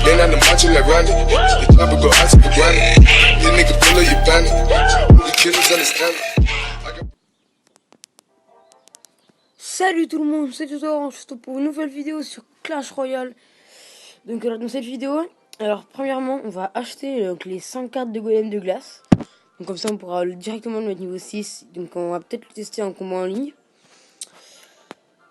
Then on the macho like Randy, the chopper go out to the granny. These niggas pull up your bandit. The killers understand it. Salut tout le monde, c'est Tutor, je suis pour une nouvelle vidéo sur Clash Royale. Donc dans cette vidéo, alors premièrement on va acheter les 100 cartes de golem de glace. Donc comme ça on pourra directement le mettre niveau 6. Donc on va peut-être le tester en combat en ligne.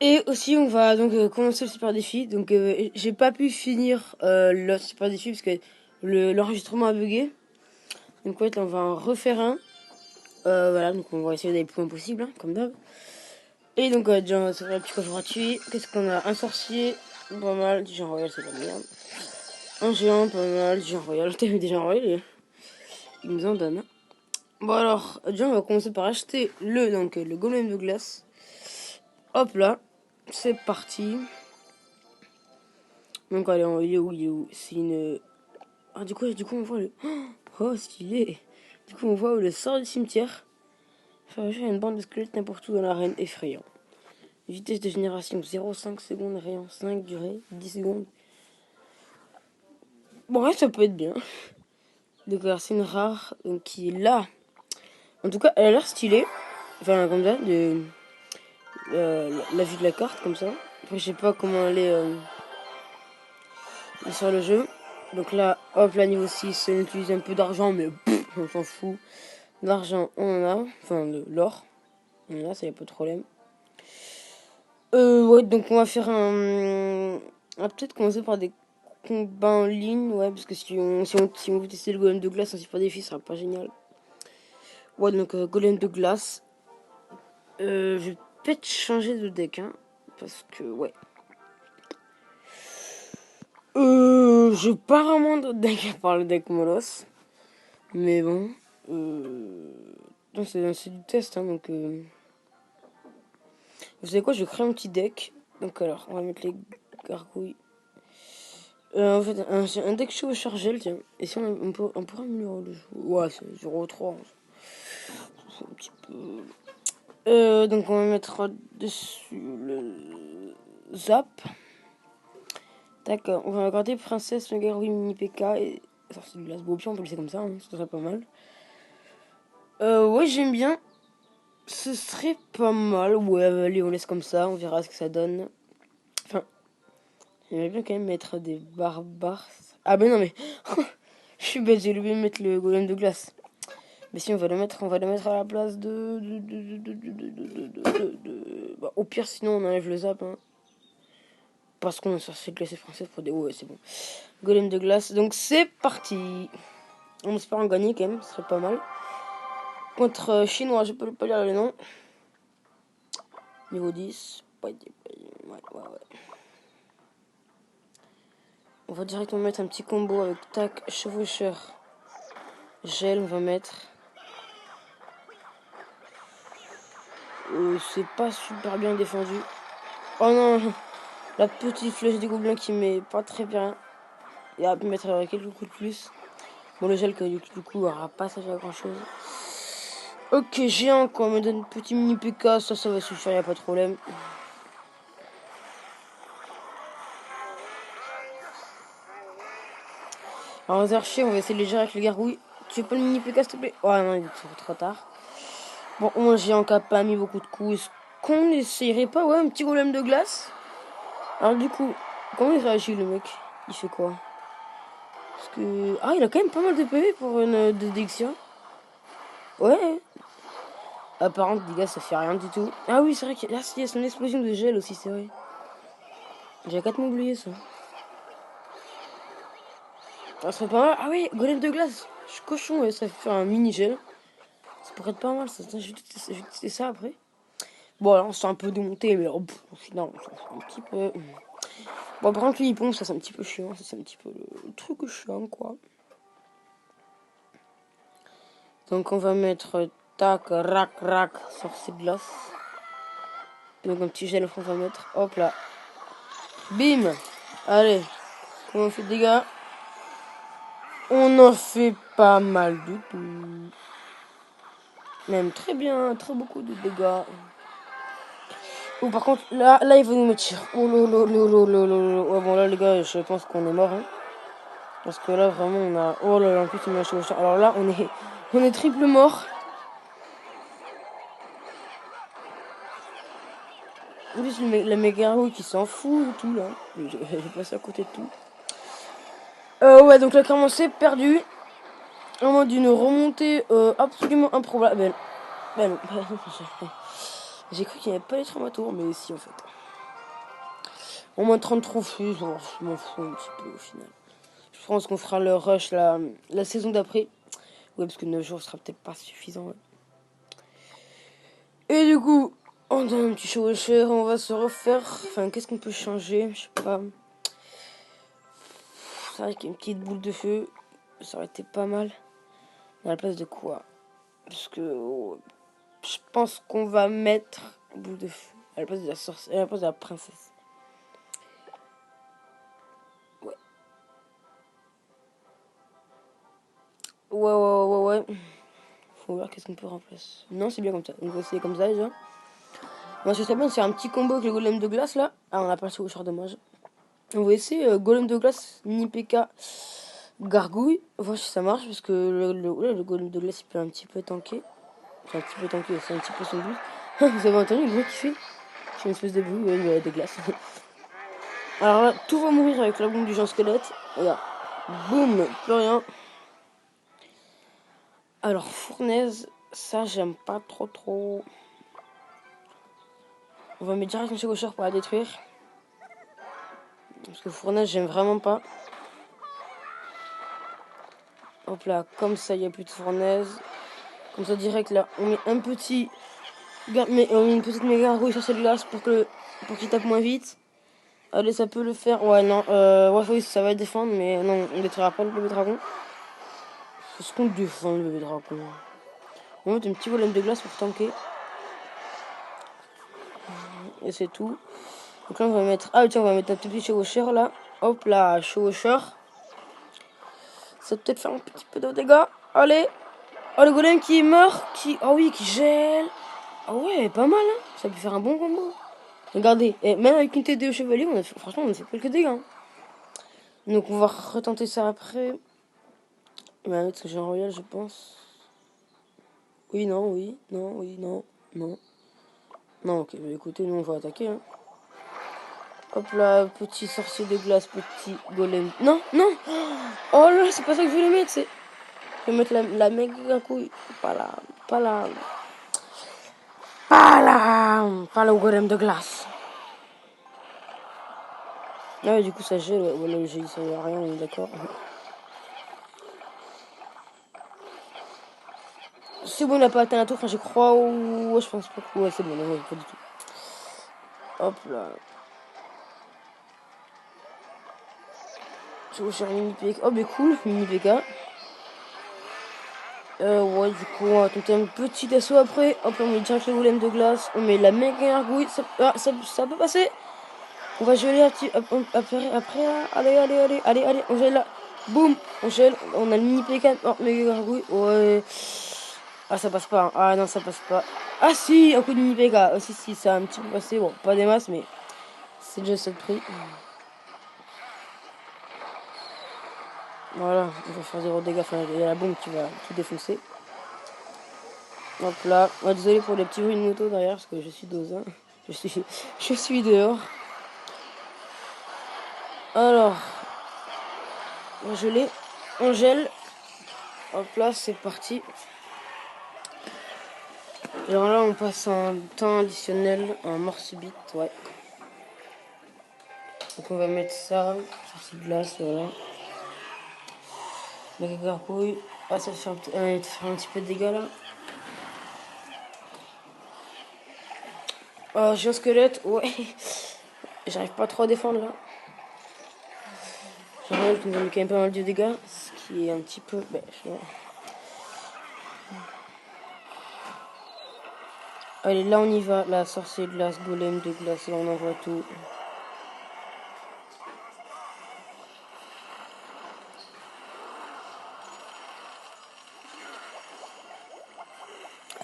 Et aussi on va donc commencer le super défi. Donc j'ai pas pu finir le super défi parce que l'enregistrement a bugué. Donc ouais, là, on va en refaire un. Voilà, donc on va essayer d'aller le plus loin possible, hein, comme d'hab. Et donc, déjà, on va se faire un petit coffre gratuit. Qu'est-ce qu'on a? Un sorcier, pas mal. Du géant royal, c'est pas de merde. Un géant, pas mal. Du géant royal. T'as vu des géants royal? Il nous en donne. Hein. Bon, alors, déjà, on va commencer par acheter le golem de glace. Hop là, c'est parti. Donc, allez, il est où? C'est une. Ah, du coup, on voit le. Oh, stylé! Du coup, on voit le sort du cimetière. Faire une bande de squelettes n'importe où dans l'arène, effrayant. Vitesse de génération 0,5 secondes, rayon 5, durée 10 secondes. Bon, ouais, ça peut être bien. Donc, alors, c'est une rare donc, qui est là. En tout cas, elle a l'air stylée. Enfin, comme ça, la vue de la carte, comme ça. Après, je sais pas comment elle est sur le jeu. Donc là, hop, là, niveau 6, on utilise un peu d'argent, mais on s'en fout. L'argent, on en a. Enfin, l'or. On en a, ça y a pas de problème. Ouais, donc on va faire un. On va peut-être commencer par des combats en ligne, ouais, parce que si on veut tester le golem de glace en super défi, ça sera pas génial. Ouais, donc golem de glace. Je vais peut-être changer de deck, hein, parce que, ouais. J'ai pas vraiment d'autres decks à part le deck Molos. Mais bon. C'est du test, hein, donc. Vous savez quoi, je vais créer un petit deck. Donc, alors, on va mettre les gargouilles. En fait, un deck chaud chargel, tiens. Et si on pourrait améliorer le jeu. Ouais, c'est 0,3. C'est un petit peu. Donc, on va mettre dessus le zap. D'accord, on va regarder Princesse, Megaruin, Mini PK et sortie de glace. Bon, puis on peut le laisser comme ça, hein, ce serait pas mal. Ouais, j'aime bien. Ce serait pas mal. Ouais, allez, on laisse comme ça, on verra ce que ça donne. Enfin, j'aimerais bien quand même mettre des barbares. Ah, ben non, mais. Je suis bête, j'ai oublié de mettre le golem de glace. Mais si on va le mettre à la place Bah, au pire, sinon on enlève le zap. Hein. Parce qu'on est censé le laisser français pour des. Ouais, c'est bon. Golem de glace. Donc c'est parti. On espère en gagner quand même, ce serait pas mal. Contre chinois, je peux pas lire le nom. Niveau 10. Ouais. On va directement mettre un petit combo avec tac, chevaucheur, gel, on va mettre. C'est pas super bien défendu. Oh non, la petite flèche des gobelins qui met pas très bien. Et à mettre quelques coups de plus. Bon, le gel, du coup, aura pas servi à grand chose. Ok, géant, quand on me donne petit mini PK, ça va suffire, y a pas de problème. Alors, les archers, on va essayer de les gérer avec les gargouilles. Tu veux pas le mini PK, s'il te plaît? Oh non, il est trop tard. Bon, moi, géant qui a pas mis beaucoup de coups. Est-ce qu'on essayerait pas, ouais, un petit golem de glace? Alors, du coup, comment il réagit, le mec? Il fait quoi? Parce que. Ah, il a quand même pas mal de PV pour une détection. Ouais. Apparemment, les gars, ça fait rien du tout. Ah oui, c'est vrai qu'il y a son explosion de gel aussi, c'est vrai. J'ai 4 mots oublié ça. Ça serait pas mal. Ah oui, golem de glace. Je suis cochon, ouais, ça fait un mini gel. Ça pourrait être pas mal, ça. Je vais tester ça après. Bon, alors, on s'est un peu démonté, mais au final, on s'en fout un petit peu. Bon, par contre, lui, ça, c'est un petit peu chiant. Ça, c'est un petit peu le truc chiant, quoi. Donc, on va mettre tac, rac, sur ces glaces. Donc, un petit gel, on va mettre. Hop là. Bim. Allez. Comment on fait de dégâts? On en fait pas mal du tout. Même très bien, très beaucoup de dégâts. Ou par contre, là, il va nous mettre. Oh là. Ouais, bon, là, les gars, je pense qu'on est mort. Hein. Parce que là, vraiment, on a. Oh là là, en plus, il m'a lâché au chat. Alors là, on est triple mort. En plus, la méga qui s'en fout et tout, là. J'ai passé à côté de tout. Ouais, donc là, clairement, c'est perdu. En mode d'une remontée absolument improbable. Ben non. J'ai cru qu'il n'y avait pas les traumatos, mais si, en fait. Au moins 30 trophées, je m'en fous un petit peu au final. Je pense qu'on fera le rush la saison d'après. Ouais, parce que 9 jours sera peut-être pas suffisant. Ouais. Et du coup, on a un petit chevaucheur, on va se refaire. Enfin, qu'est-ce qu'on peut changer? Je sais pas. C'est vrai qu'il y a une petite boule de feu. Ça aurait été pas mal. À la place de quoi? Parce que je pense qu'on va mettre boule de feu à la place de la sorcière, à la place de la princesse. Ouais. Ouais. Faut voir qu'est-ce qu'on peut remplacer. Non, c'est bien comme ça. On va essayer comme ça déjà. Moi, je sais bien, c'est un petit combo avec le golem de glace là. Ah, on a pas le chevaucheur dommage. On va essayer golem de glace, mini PK, gargouille. Voir si ça marche parce que le golem de glace il peut un petit peu tanker. Enfin, un petit peu tanker, c'est un petit peu son but. Vous avez entendu le bruit qu'il fait? C'est une espèce de bruit, ouais, de glace. Alors là, tout va mourir avec la bombe du géant squelette. Regarde. Boum, plus rien. Alors, fournaise, ça j'aime pas trop. On va mettre direct un chevaucheur pour la détruire. Parce que fournaise, j'aime vraiment pas. Hop là, comme ça, il n'y a plus de fournaise. Comme ça, direct là, on met un petit. On met une petite méga rouille sur cette glace pour qu'il tape moins vite. Allez, ça peut le faire. Ouais, non. Ouais, oui, ça va défendre, mais non, on détruira pas le bébé dragon. Est-ce qu'on défend le bébé dragon? On va mettre un petit volume de glace pour tanker. Et c'est tout. Donc là, on va mettre. Ah, tiens, on va mettre un petit chevaucheur là. Hop là, chevaucheur. Ça peut peut-être faire un petit peu de dégâts. Allez. Oh, le golem qui meurt. Oh oui, qui gèle. Ah ouais, pas mal, hein. Ça peut faire un bon combo. Regardez, et même avec une TD au chevalier, franchement, on a fait quelques dégâts. Hein. Donc on va retenter ça après. Il va mettre ce géant royal, je pense. Oui, non, oui, non, oui, non, non. Non, ok, bah écoutez, nous on va attaquer. Hein. Hop là, petit sorcier de glace, petit golem. Non. Oh là, c'est pas ça que je voulais mettre, c'est. Je vais mettre la méga couille. Pas le golem de glace. Ah ouais, du coup ça gèle, ouais, le gel il sert à rien, on est d'accord. C'est bon, on n'a pas atteint la tour, enfin je crois, ouais, je pense pas que... Ouais, c'est bon, non, pas du tout. Hop là. Je vais chercher mini PK. Oh, mais cool, mini PK. Ouais, du coup, on va tenter un petit assaut après. Hop, on met direct le golem de glace. On met la méga gargouille. Ça peut passer. On va geler après là. Allez, on gèle là. Boum, on gèle. On a le mini PK. Oh, méga gargouille. Ouais. Ah, ça passe pas. Hein. Ah non, ça passe pas. Ah si, un coup de mini PK. Ah, si, ça a un petit peu passé. Bon, pas des masses, mais c'est déjà ça le prix. Voilà, on va faire 0 dégâts. Enfin, il y a la bombe qui va tout défoncer. Hop là. Ouais, désolé pour les petits bruits de moto derrière parce que je suis dehors. Hein. Je suis dehors. Alors, on gèle. Hop là, c'est parti. Alors là, on passe un temps additionnel, un mort subite, ouais. Donc on va mettre ça sur cette glace, voilà. La gargouille. Ah, ça fait un petit peu de dégâts là. J'ai un squelette, ouais. J'arrive pas trop à défendre là. J'ai rien qui nous a mis quand même pas mal de dégâts, ce qui est un petit peu bêche. Allez, là on y va, la sorcière de glace, golem de glace, là on envoie tout.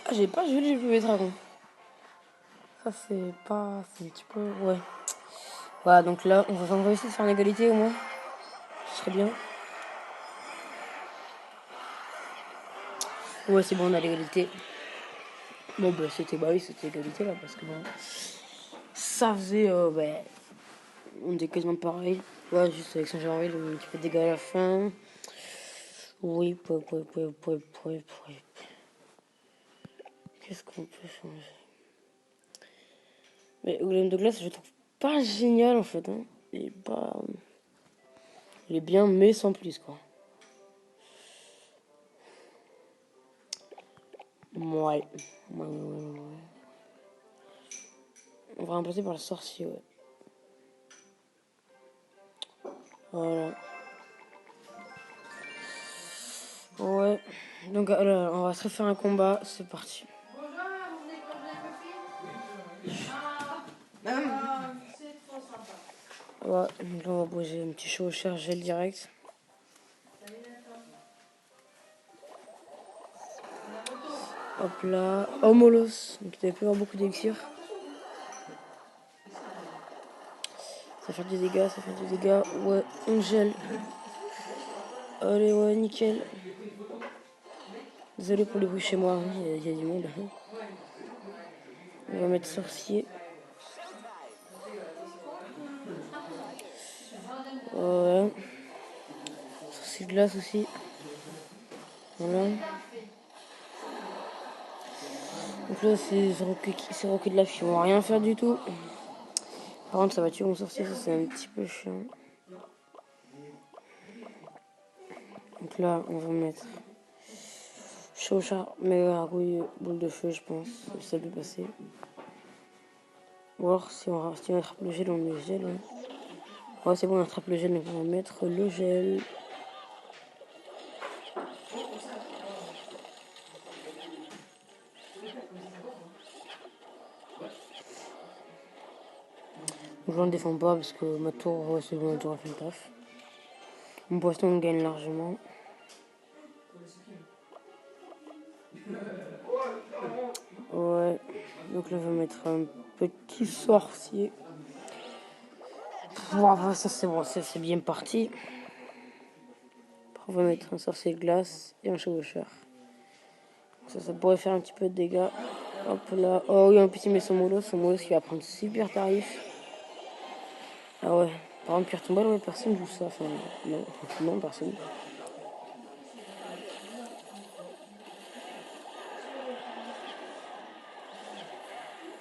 Ah, j'ai pas gelé le bébé dragon. ça c'est pas... C'est un petit peu... Ouais. Voilà, donc là, on va essayer de faire une égalité au moins. Ce serait bien. Ouais, c'est bon, on a l'égalité. Bon, bah, c'était égalité là, parce que bon, ça faisait, on était quasiment pareil. Ouais, juste avec Saint-Gervais, un petit peu de dégâts à la fin. Oui, Qu'est-ce qu'on peut changer? Mais Golem de glace, je le trouve pas génial en fait. Hein. Il est pas. Il est bien, mais sans plus quoi. Ouais. Ouais. On va remplacer par le sorcier, ouais. Voilà. Ouais. Donc alors, on va se refaire un combat. C'est parti. Ouais, donc là on va poser un petit chaud au cher gel direct. Hop là. Oh Molos. Donc il devait plus avoir beaucoup d'élixir. Ça fait du dégât, Ouais, on gèle. Allez, ouais, nickel. Désolé pour le bruit chez moi, il y a du monde. On va mettre sorcier. Ouais. Sorcier de glace aussi. Voilà. Donc là, c'est Rocket de la qui vont rien faire du tout. Par contre, ça va tuer mon sorcier, ça c'est un petit peu chiant. Donc là, on va mettre Chauchard, méga gargouille, boule de feu, je pense. Ça peut passer. Ou alors, si on attrape le gel, on met le gel. Ouais, ouais c'est bon, on attrape le gel, donc on va mettre le gel. Donc là, on ne défend pas parce que ma tour, ouais, c'est bon, ma tour a fait le taf. Mon poisson, on gagne largement. Ouais, donc là, on va mettre un petit sorcier. Wow, ça c'est bon, c'est bien parti. Après, on va mettre un sorcier de glace et un chevaucheur. Ça pourrait faire un petit peu de dégâts. Hop là. Oh oui, en plus il met son Molos qui va prendre super tarif. Ah ouais. Par exemple, pierre tombale, ouais, personne joue ça. Enfin, non, personne.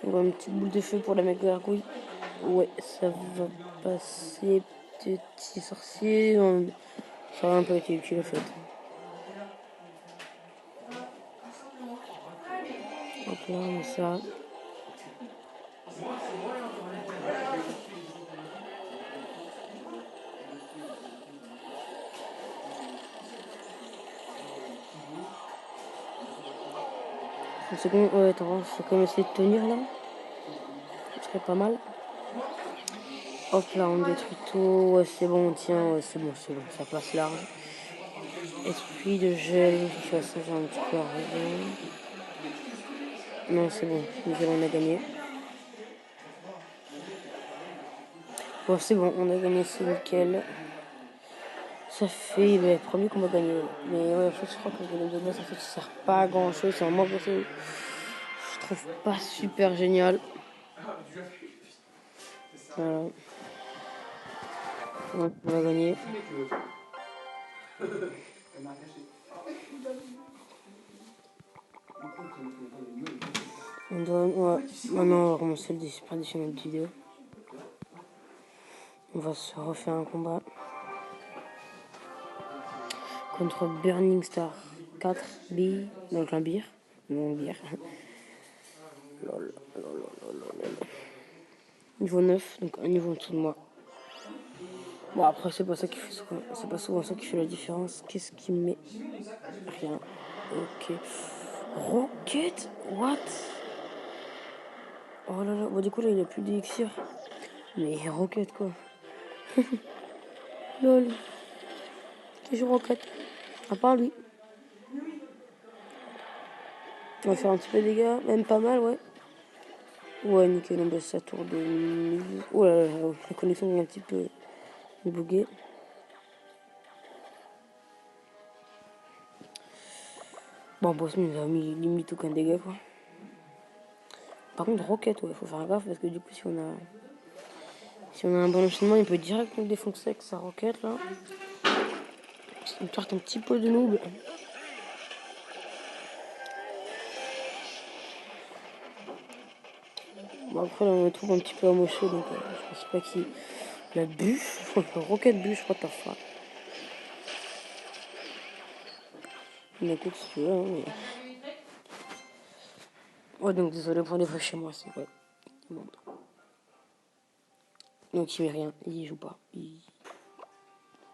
On va une petite boule de feu pour la méga gargouille. Ouais, ça va passer. Petit sorcier. Ça va un peu été utile en fait. Hop là, on met ça. C'est bon, ouais, attends, faut quand même essayer de tenir là. Ce serait pas mal. Hop là, on détruit tout. Ouais, c'est bon, on tient. Ouais, c'est bon, ça passe large. Esprit de gel, de toute façon, j'ai un petit peu arrivé. Non, c'est bon, nickel, on a gagné. Bon, c'est bon, on a gagné, c'est nickel. Ça fait premier qu'on va gagner. Mais ouais, en fait, je crois que le golem de glace, en fait, ça sert pas à grand chose. C'est un moi, je trouve pas super génial. Voilà. Ouais, on a gagné. On doit. Ouais. Maintenant, on va commencer le disparition de notre vidéo. On va se refaire un combat contre Burning Star 4 B, donc un bir. Non, bir. Lol. Niveau 9, donc un niveau en dessous de moi. Bon, après, c'est pas ça qui fait, c'est pas souvent ça qui fait la différence. Qu'est-ce qui met? Rien. Ok. Rocket? What? Oh là là. Bon, du coup, là, il a plus d'élixir. Mais Rocket, quoi. Lol. Qui joue Rocket? À part lui. On va faire un petit peu de dégâts. Même pas mal, ouais. Ouais, nickel, on baisse sa tour de mise. Oh là là, la connexion est un petit peu buguée. Bon, boss, il nous a mis limite aucun dégât, quoi. Par contre, roquette, ouais, faut faire gaffe parce que du coup, si on a un bon enchaînement, il peut direct nous défoncer avec sa roquette, là. Il me tarte un petit peu de noob. Bon, après, là, on le trouve un petit peu amoché, donc je pense pas qu'il. La bûche, je crois que la roquette bûche, what the fuck. Mais écoute, si tu veux, hein, mais... Ouais, donc désolé pour les voix chez moi, c'est vrai. Bon. Donc il met rien, il joue pas.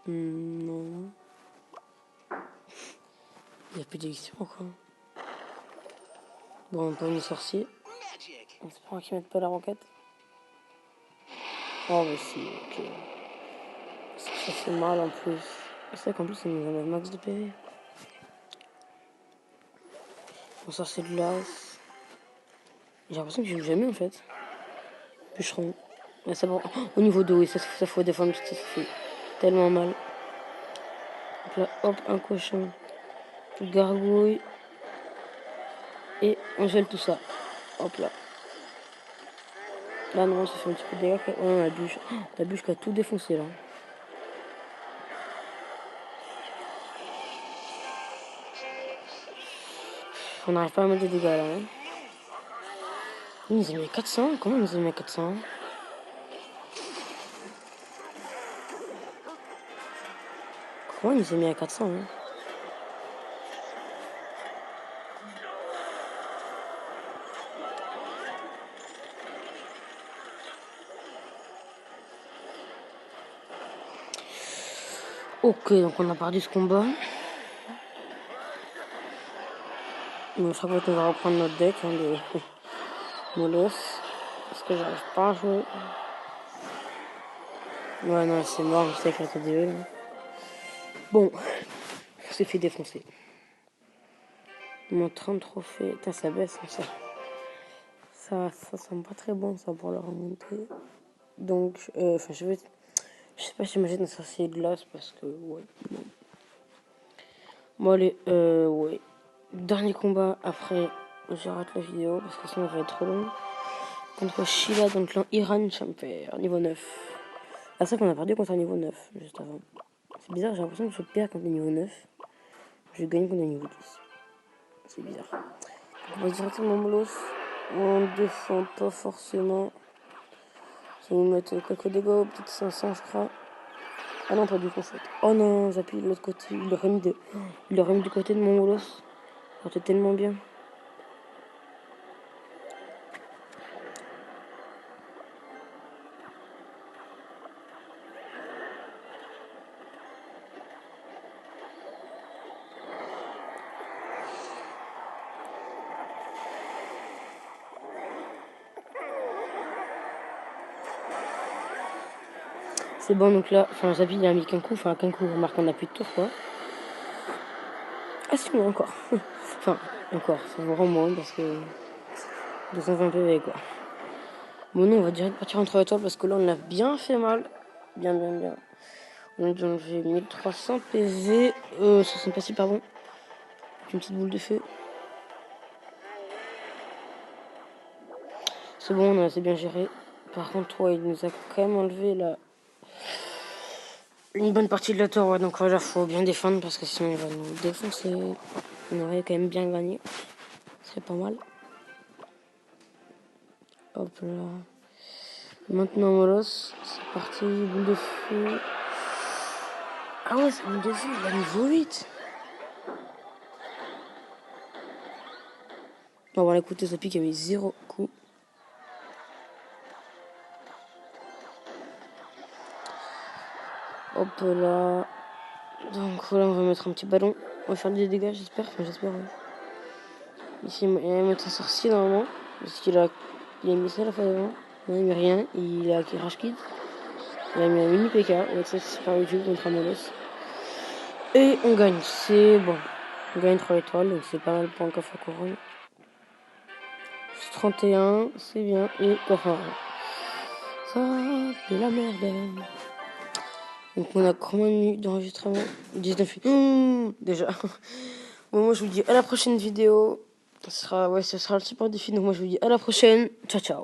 Non. Il n'y a plus d'élection, quoi. Bon, on peut une sorcier. On espère qu'ils mettent pas la roquette. Oh, bah si, ok. Ça fait mal en plus. C'est vrai qu'en plus, ça nous enlève max de PV. Bon, sorcier de glace. J'ai l'impression que je joue jamais en fait. Bûcheron. Ouais, ça va. Oh, au niveau 2, oui, ça faut défendre parce que ça fait tellement mal. Donc là, hop, un cochon. Gargouille. Et on gèle tout ça. Hop là. Là, non, ça fait un petit peu de dégâts. Ouais, non, la bûche qui a tout défoncé là. On n'arrive pas à mettre des dégâts là. Hein. Il nous a mis 400. Comment il nous a mis 400? Comment il nous a mis à 400 hein? Ok, donc on a perdu ce combat. Mais je crois qu'on va reprendre notre deck hein, de Molos. Parce que j'arrive pas à jouer. Ouais, non, c'est mort, je sais avec la TDE. Là. Bon, on s'est fait défoncer. Mon 30 trophées. Putain, ça baisse, hein, ça. Ça sent pas très bon, ça, pour la remonter. Donc, enfin, je sais pas si j'imagine un sorcier de glace parce que, ouais. Bon, allez, ouais. Dernier combat, après, j'arrête la vidéo parce que sinon, ça va être trop long. Contre Sheila dans le clan Iran Champer, niveau 9. Ah, c'est vrai qu'on a perdu contre un niveau 9, juste avant. C'est bizarre, j'ai l'impression que je perds contre un niveau 9. Je gagne contre un niveau 10. C'est bizarre. Donc, on va directement Molos. On défend pas forcément. Ça va nous mettre quelques dégâts, peut-être 500, je crois. Ah non, pas du tout, en fait. Oh non, j'appuie de l'autre côté. Il l'aurait mis du côté de mon Molos. Ça aurait été tellement bien. C'est bon, donc là, enfin, Zabi, il a mis qu'un coup, remarque, on n'a plus de tour, quoi. Ah si, mais encore. Enfin, encore, c'est vraiment moins, parce que 220 PV, quoi. Bon, nous, on va direct partir entre étoiles, parce que là, on a bien fait mal. Bien. Donc, j'ai 1300 PV, 60 passifs, pardon. Une petite boule de feu. C'est bon, on a assez bien géré. Par contre, ouais, il nous a quand même enlevé là une bonne partie de la tour, ouais, donc voilà, faut bien défendre parce que sinon il va nous défoncer. On aurait quand même bien gagné. Ce serait pas mal. Hop là. Maintenant Molos, c'est parti, boule de feu. Ah ouais, c'est boule de feu, il a niveau 8. On va voir l'écouter, ça pique, il y avait 0 coup. Hop là. Donc voilà, on va mettre un petit ballon. On va faire des dégâts, j'espère. Enfin, j'espère, ouais. Ici, il va mettre un sorcier normalement. Parce qu'il a mis ça la fois d'avant. Non, il met rien. Il a Rage Kid. Il a mis un mini PK. Ouais, ça, c'est super utile contre Amolos. Et on gagne. C'est bon. On gagne 3 étoiles. Donc c'est pas mal pour un coffre couronne. 31, c'est bien. Et enfin, ça, c'est la merde. Donc on a combien de minutes d'enregistrement? 19 minutes. Déjà. Bon, moi je vous dis à la prochaine vidéo. Ce sera le support défi. Donc moi je vous dis à la prochaine. Ciao ciao.